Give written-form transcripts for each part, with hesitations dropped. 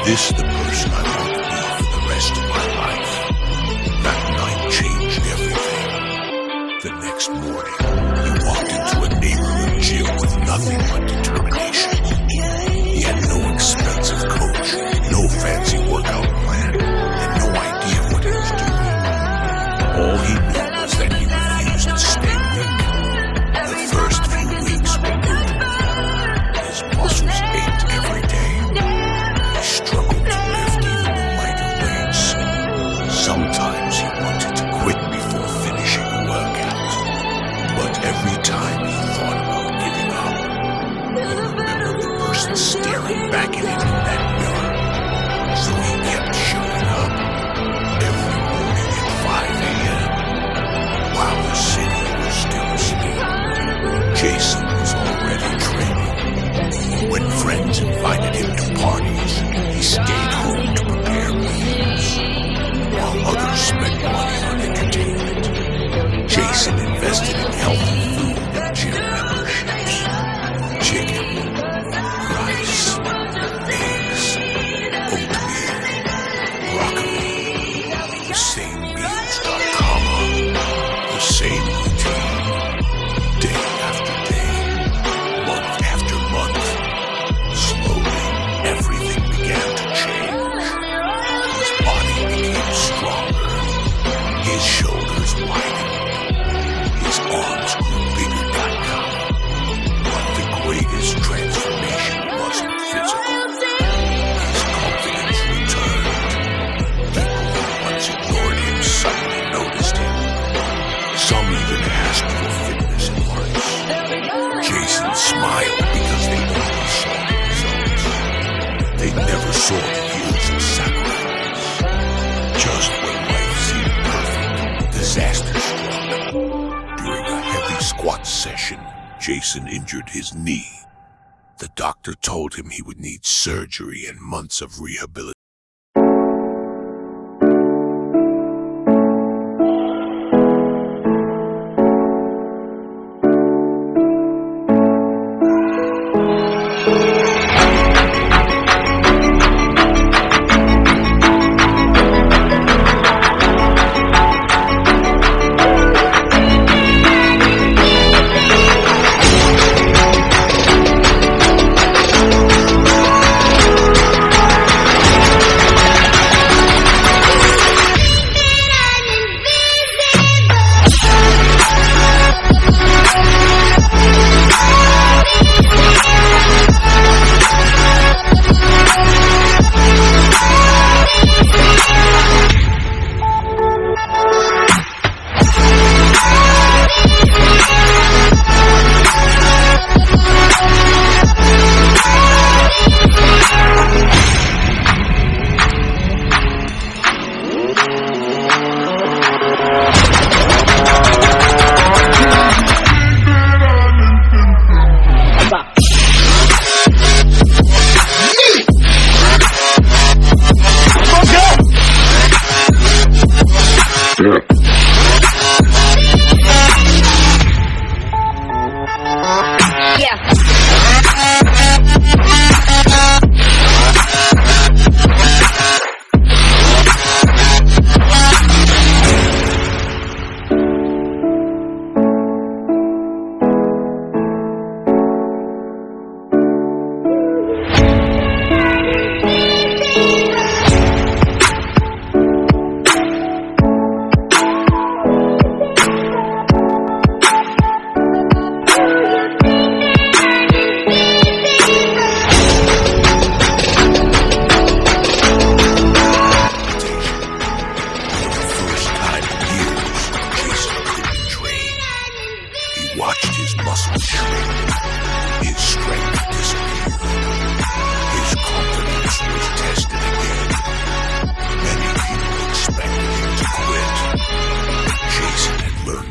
This the person I want to be for the rest of my life. That night changed everything. The next morning, he walked into a neighborhood gym with nothing but determination. He had no expensive coach, no fancy workout plan, and no idea what he was doing. All he knew was that he refused to stay weak. The first few weeks were brutal. His muscles ached every day. Struggled to lift even the lighter weights. Sometimes he wanted to quit before finishing a workout. But every time he thought about giving up, he remembered the person staring back at him in that mirror. So he kept showing up every morning at 5 a.m. while the city was still asleep. Jason was already training. When friends invited him to parties, he stayed home to prepare meals, while others spent money on entertainment. Jason invested in healthy food and gym memberships. Chicken, rice, eggs, oatmeal, broccoli. The same meals got comma, the same routine, day after day, month after month. Slowly, everything began to change. His body became stronger. His shoulders widened. His arms grew bigger than now. But the greatest transformation wasn't physical. His confidence returned. People who once ignored him suddenly noticed him. Some even asked for fitness advice. Jason smiled because they only saw the results. They never saw the years of sacrifice. Just when life seemed perfect, disaster struck. During a heavy squat session, Jason injured his knee. The doctor told him he would need surgery and months of rehabilitation.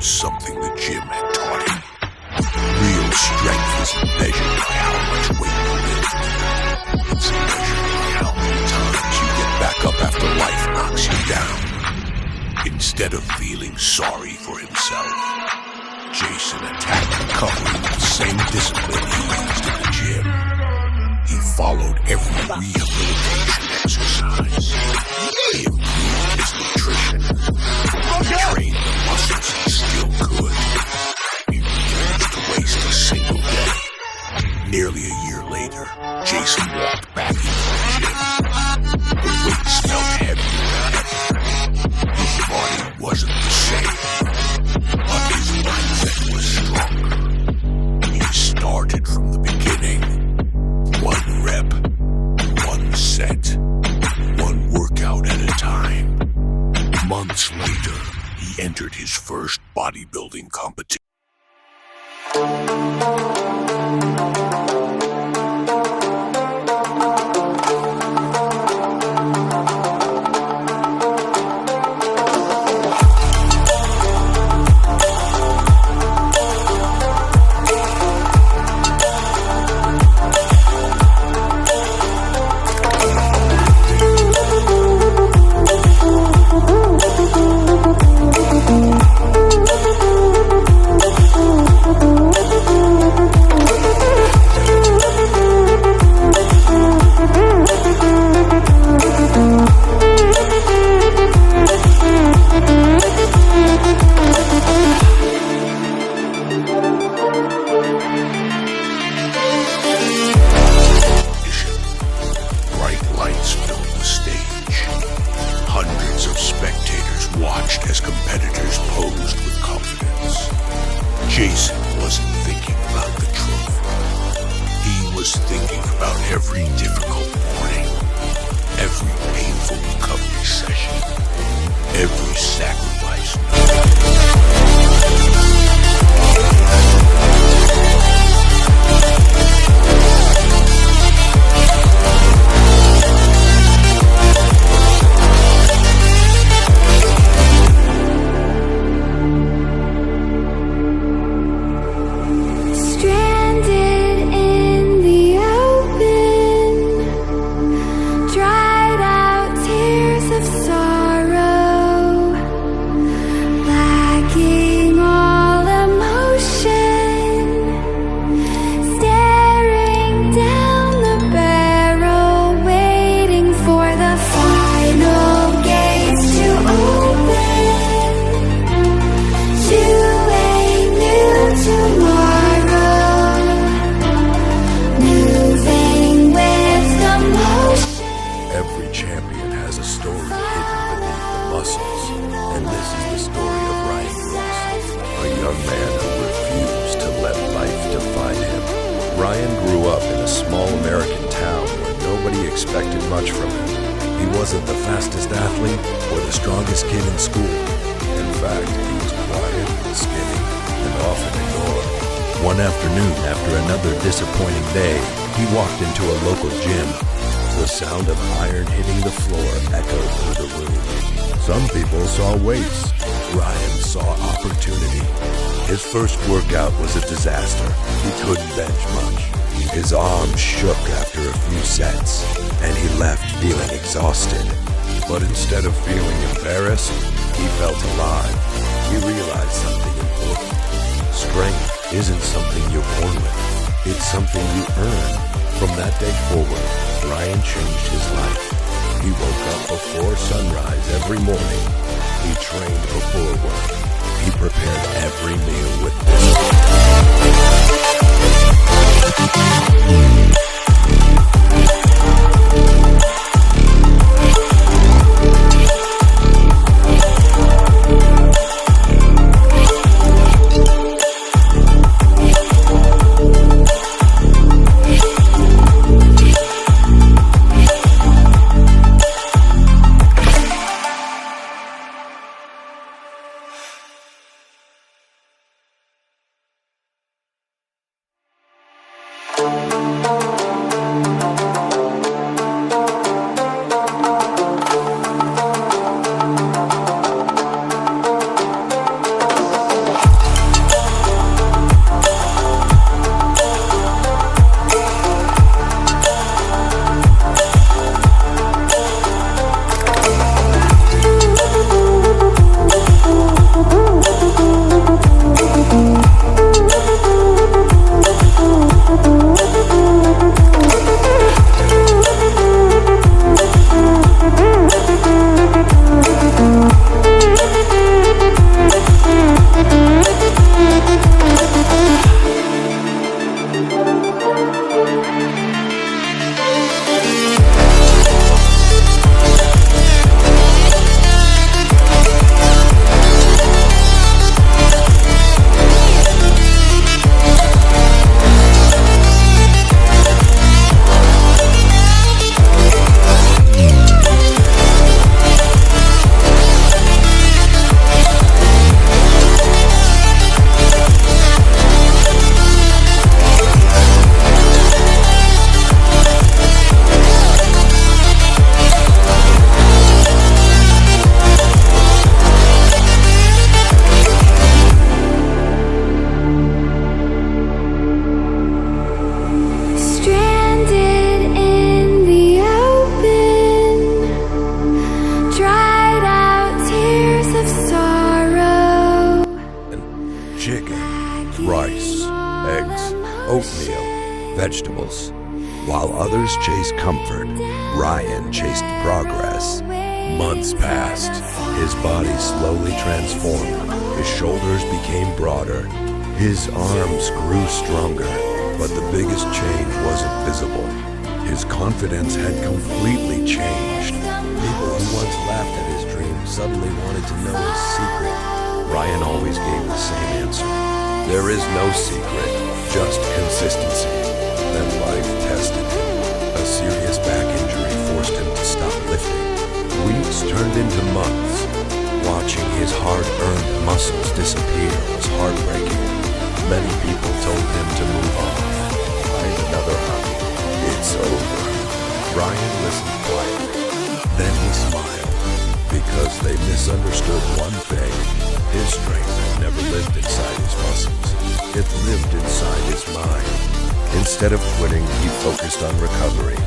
was something the gym had taught him. Real strength isn't measured by how much weight you lift. It's measured by how many times you get back up after life knocks you down. Instead of feeling sorry for himself, Jason attacked recovery with the same discipline he used in the gym. He followed every rehabilitation exercise. He improved his nutrition. He trained the muscles he still could. He refused to waste a single day. Nearly a year later, Jason walked back into the gym. The weights felt heavier than ever. His body wasn't the same, but his mindset was stronger. He started from the beginning. 1 rep, 1 set, 1 workout at a time. Months later, he entered his first bodybuilding competition. Jason wasn't thinking about the trophy. He was thinking about every difficult morning, every painful recovery session, every sacrifice Ryan grew up in a small American town where nobody expected much from him. He wasn't the fastest athlete or the strongest kid in school. In fact, he was quiet, skinny, and often ignored. One afternoon, after another disappointing day, he walked into a local gym. The sound of iron hitting the floor echoed through the room. Some people saw weights. Ryan saw opportunity. His first workout was a disaster. He couldn't bench much. His arms shook after a few sets, and he left feeling exhausted. But instead of feeling embarrassed, he felt alive. He realized something important. Strength isn't something you're born with. It's something you earn. From that day forward, Ryan changed his life. He woke up before sunrise every morning. He trained before work. He prepared every meal with This. rice, eggs, oatmeal, vegetables. While others chased comfort, Ryan chased progress. Months passed. His body slowly transformed. His shoulders became broader. His arms grew stronger. But the biggest change wasn't visible. His confidence had completely changed. People who once laughed at his dreams suddenly wanted to know his secret. Ryan always gave the same answer. There is no secret, just consistency. Then life tested him. A serious back injury forced him to stop lifting. Weeks turned into months. Watching his hard-earned muscles disappear was heartbreaking. Many people told him to move on, find another hobby. It's over. Ryan listened quietly. Then he smiled, because they misunderstood one thing. His strength had never lived inside his muscles. It lived inside his mind. Instead of quitting, he focused on recovery.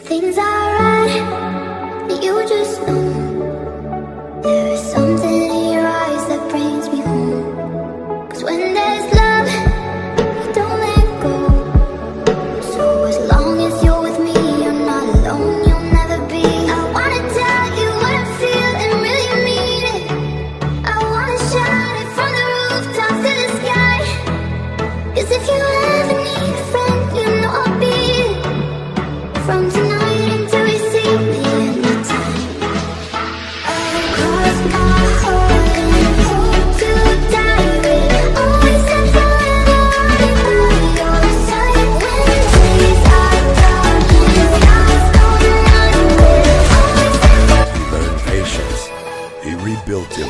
Things are right, you just know. There is something in your eyes that brings me home. 'Cause when there's love, you don't let go. So as long as you're with me, you're not alone, you'll never be. I wanna tell you what I feel and really mean it. I wanna shout it from the rooftops to the sky. 'Cause if you ever need a friend, you know I'll be it. From tonight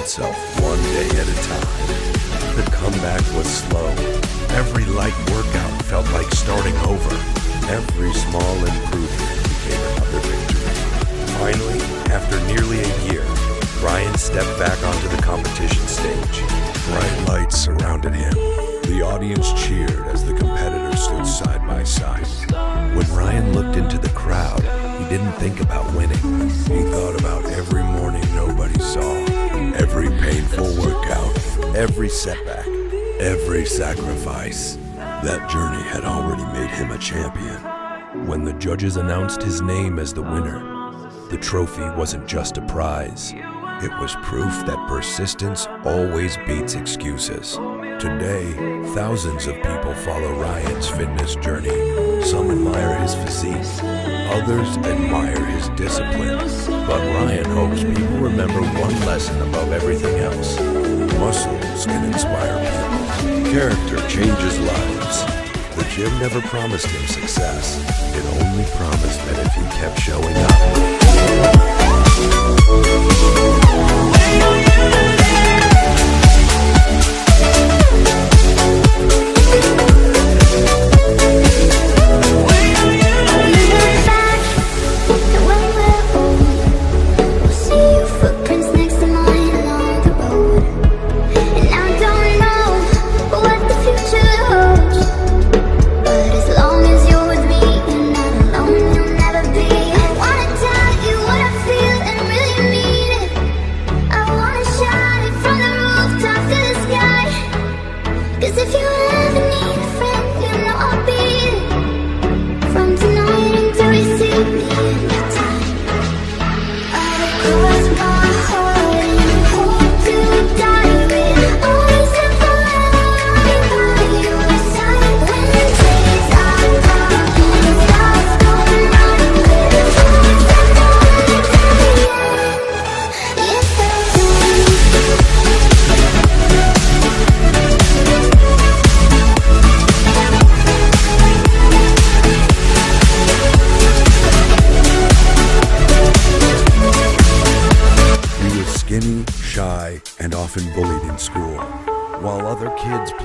himself one day at a time. The comeback was slow. Every light workout felt like starting over. Every small improvement became another victory. Finally, after nearly a year, Ryan stepped back onto the competition stage. Bright lights surrounded him. The audience cheered as the competitors stood side by side. When Ryan looked into the crowd, he didn't think about winning. He thought about every morning nobody saw, every painful workout, every setback, every sacrifice. That journey had already made him a champion. When the judges announced his name as the winner, the trophy wasn't just a prize. It was proof that persistence always beats excuses. Today, thousands of people follow Ryan's fitness journey. Some admire his physique, others admire his discipline. But Ryan hopes people remember one lesson above everything else. Muscles can inspire people. Character changes lives. The gym never promised him success. It only promised that if he kept showing up. Shine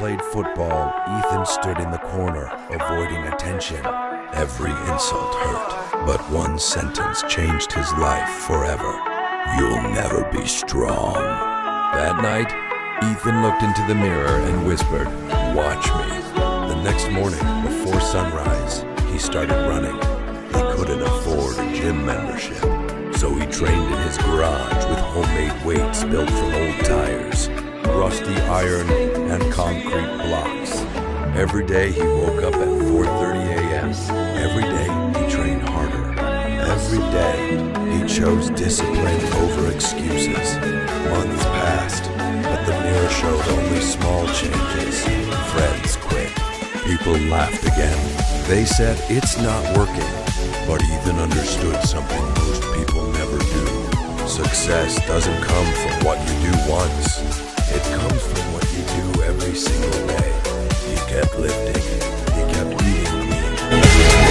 played football, Ethan stood in the corner, avoiding attention. Every insult hurt, but one sentence changed his life forever. You'll never be strong. That night, Ethan looked into the mirror and whispered, "Watch me." The next morning, before sunrise, he started running. He couldn't afford a gym membership, so he trained in his garage with homemade weights built from old tires, rusty iron, and concrete blocks. Every day he woke up at 4:30 a.m. Every day he trained harder. Every day he chose discipline over excuses. Months passed, but the mirror showed only small changes. Friends quit. People laughed again. They said it's not working. But Ethan understood something most people never do. Success doesn't come from what you do once. It comes from what you do every single day. He kept lifting. He kept eating clean.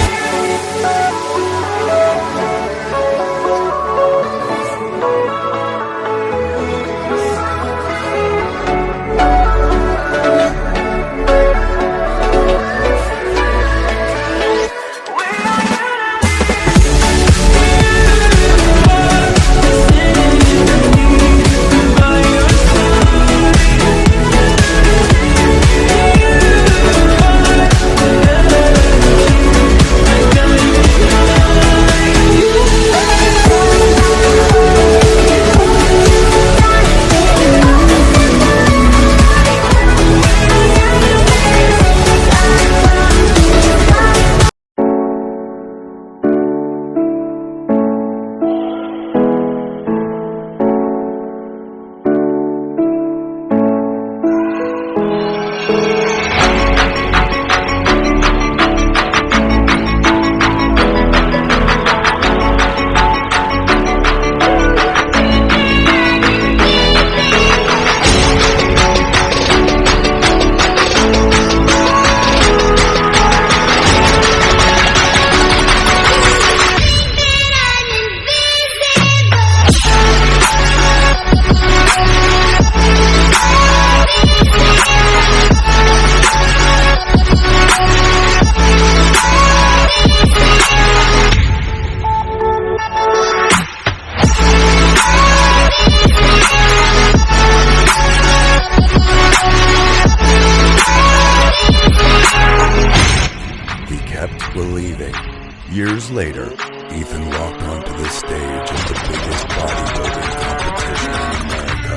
Years later, Ethan walked onto the stage of the biggest bodybuilding competition in America.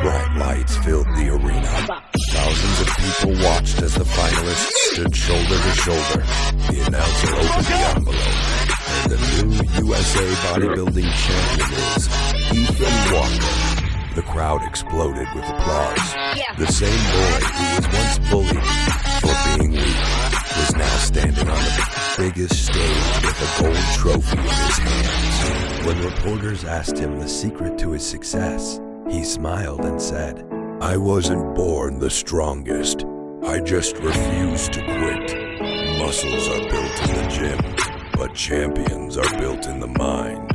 Bright lights filled the arena. Thousands of people watched as the finalists stood shoulder to shoulder. The announcer opened the envelope, and the new USA bodybuilding champion is Ethan Walker. The crowd exploded with applause. The same boy who was once bullied for being weak was now standing on the biggest stage with a gold trophy in his hands. When reporters asked him the secret to his success, he smiled and said, "I wasn't born the strongest. I just refused to quit. Muscles are built in the gym, but champions are built in the mind."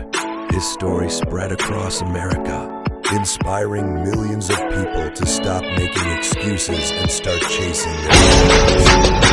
His story spread across America, inspiring millions of people to stop making excuses and start chasing their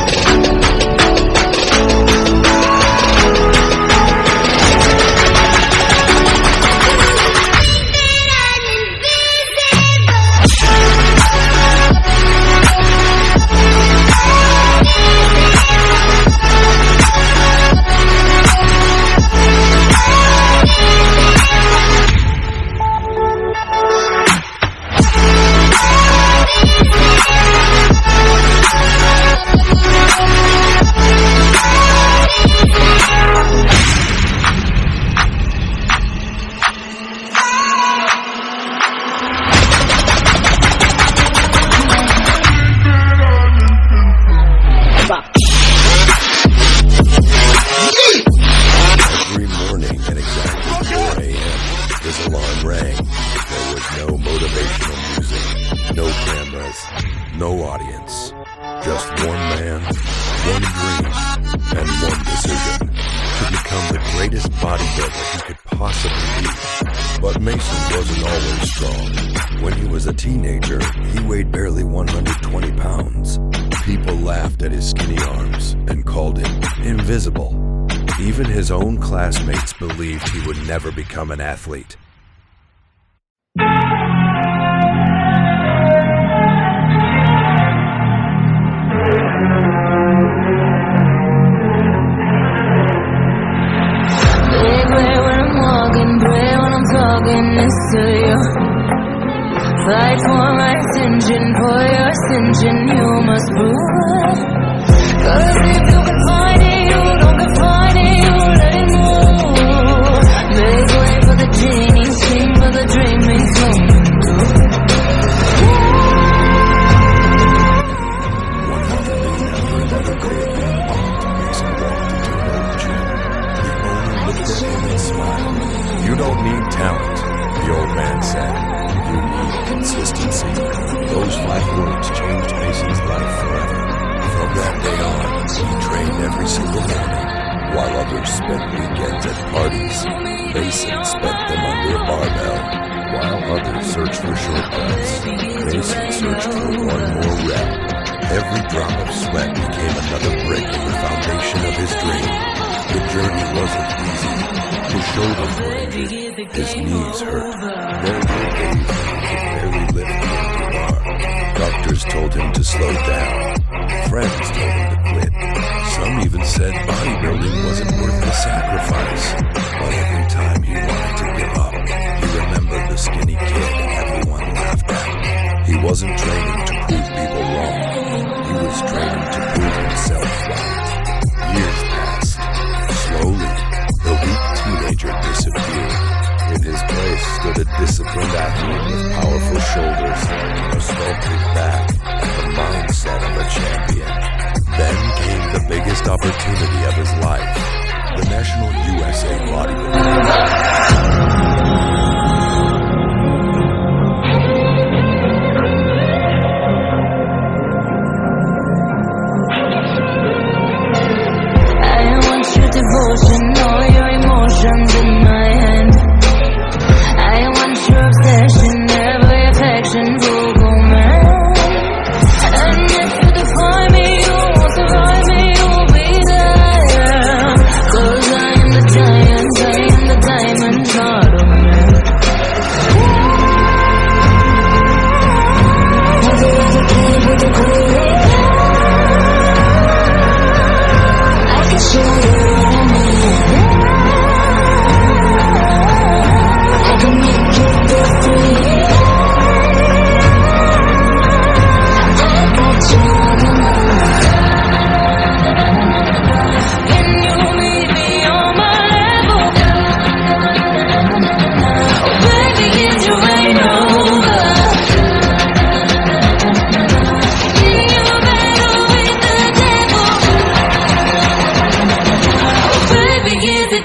no audience, just one man, one dream, and one decision. to become the greatest bodybuilder he could possibly be. But Mason wasn't always strong. When he was a teenager, he weighed barely 120 pounds. People laughed at his skinny arms and called him invisible. Even his own classmates believed he would never become an athlete. Fight for my ascension, for your ascension, you must prove. Cause if you can find it, you don't confine it, you let it move. Make way for the genie, sing for the dream, make something good. One afternoon after another day of being mocked, Mason walked into an old gym. The owner looked at him and smiled. "You don't need talent," the old man said. "You need consistency." Those 5 words changed Mason's life forever. From that day on, he trained every single morning. While others spent weekends at parties, Mason spent them under a barbell. While others searched for shortcuts, Mason searched for one more rep. Every drop of sweat became another brick in the foundation of his dream. The journey wasn't easy. His shoulders were injured. His knees hurt. There were days when he could barely lift the empty bar. Doctors told him to slow down. Friends told him to quit. Some even said bodybuilding wasn't worth the sacrifice. But every time he wanted to give up, he remembered the skinny kid everyone laughed at. He wasn't training to prove people wrong. He was training to prove himself right. Years passed. Slowly, the weak teenager disappeared. In his place stood a disciplined athlete with powerful shoulders, a sculpted back, and the mindset of a champion. Then came the biggest opportunity of his life, the National USA Bodybuilding. Devotion, all your emotions in my hand. I want your obsession, every affection will go mad. And if you defy me, you won't survive me, you'll be there. Cause I am the giant, I am the diamond, not a man. I can show you.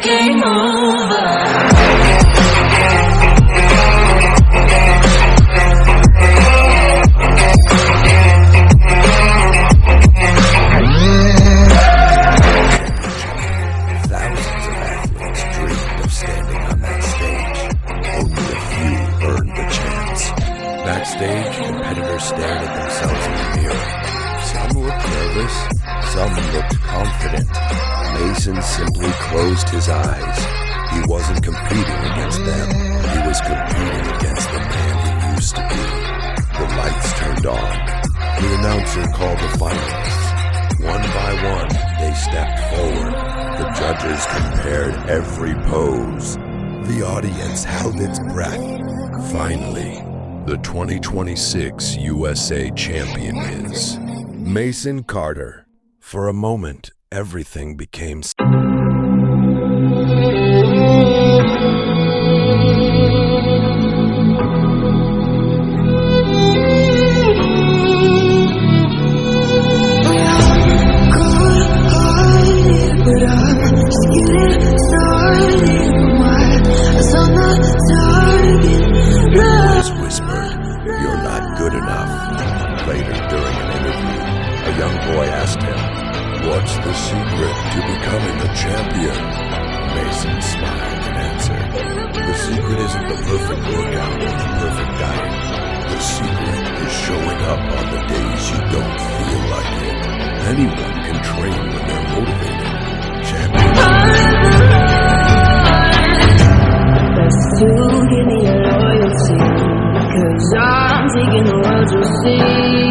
Game over. Thousands of athletes dreamed of standing on that stage. Only a few earned the chance. Backstage, competitors stared at themselves in the mirror. Some looked nervous, some looked confident. Mason simply closed his eyes. He wasn't competing against them. He was competing against the man he used to be. The lights turned on. The announcer called the finalists. One by one, they stepped forward. The judges compared every pose. The audience held its breath. Finally, the 2026 USA champion is Mason Carter. For a moment, everything became whispered, "You're not good enough." Later, during an interview, a young boy asked him, "What's the secret to becoming a champion?" Mason smiled and answered, "The secret isn't the perfect workout or the perfect diet. The secret is showing up on the days you don't feel like it. Anyone can train when they're motivated. Champion." Best to give me your loyalty, 'cause I'm taking the world to see.